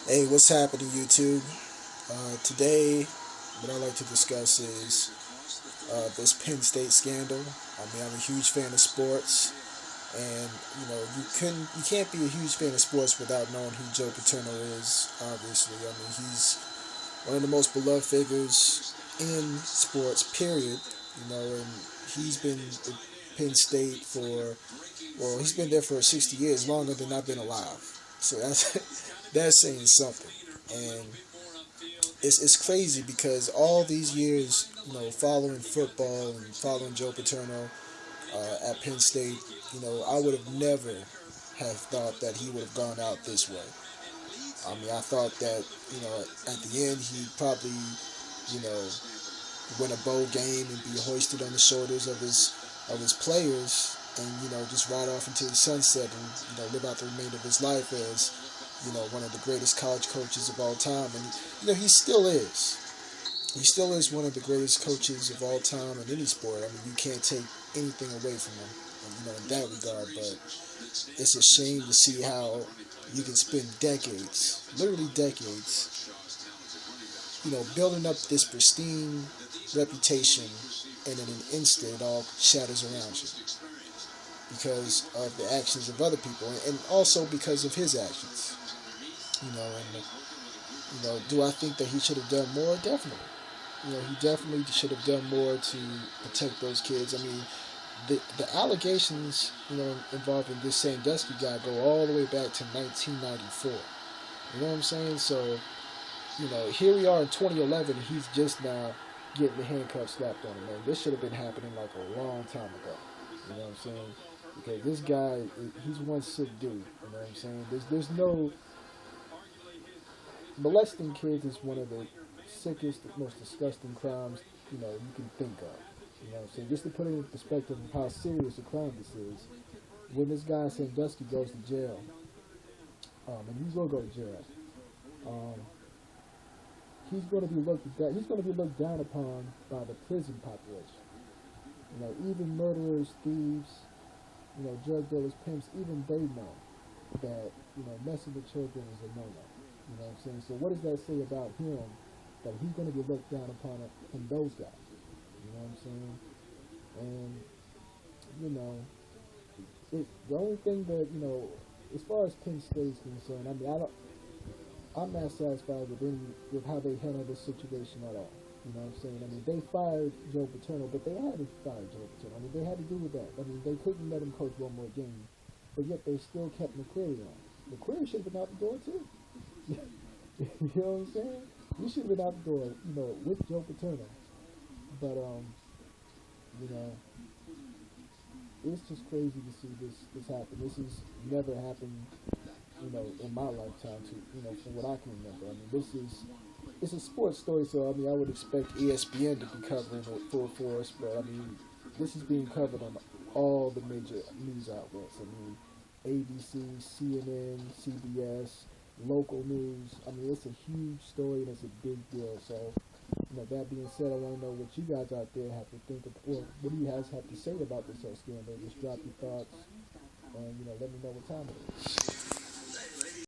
Hey, what's happening, YouTube? Today, what I like to discuss is this Penn State scandal. I'm a huge fan of sports, and you can't be a huge fan of sports without knowing who Joe Paterno is. Obviously, he's one of the most beloved figures in sports. Period. And he's been at Penn State for he's been there for 60 years, longer than I've been alive. So that's that's saying something. And it's crazy because all these years, following football and following Joe Paterno at Penn State, I would have never have thought that he would have gone out this way. I thought that, at the end he'd probably, you know, win a bowl game and be hoisted on the shoulders of his players, and just ride off into the sunset and live out the remainder of his life as one of the greatest college coaches of all time. And he still is. He still is one of the greatest coaches of all time in any sport. You can't take anything away from him, in that regard. But it's a shame to see how you can spend decades, literally decades, building up this pristine reputation, and in an instant it all shatters around you because of the actions of other people, and also because of his actions. Do I think that he should have done more? Definitely. He definitely should have done more to protect those kids. The allegations, involving this Sandusky guy go all the way back to 1994. You know what I'm saying? So, here we are in 2011. He's just now getting the handcuffs slapped on him. Man, this should have been happening like a long time ago. You know what I'm saying? Because this guy, he's one sick dude. You know what I'm saying? There's no molesting kids is one of the sickest, most disgusting crimes you can think of. You know what I'm saying? Just to put it in perspective of how serious a crime this is, when this guy Sandusky goes to jail, and he will go to jail, um, he's going to be looked down upon by the prison population. Even murderers, thieves, drug dealers, pimps, even they know that messing with children is a no-no. You know what I'm saying? So what does that say about him? That he's going to be looked down upon from those guys. You know what I'm saying? And the only thing that as far as Penn State is concerned, I'm not satisfied with how they handled this situation at all. You know what I'm saying? They fired Joe Paterno, but they had to fire Joe Paterno. They had to do with that. They couldn't let him coach one more game, but yet they still kept McCreary on. McCreary should have been out the door too. You know what I'm saying? You should have been out the door, with Joe Paterno. But you know, it's just crazy to see this happen. This has never happened, in my lifetime. From what I can remember. It's a sports story, so I would expect ESPN to be covering it full force. But this is being covered on all the major news outlets. ABC, CNN, CBS, local news. It's a huge story and it's a big deal. So, that being said, I want to know what you guys out there have to think of, or what do you guys have to say about this whole scandal? Just drop your thoughts and, let me know what time it is.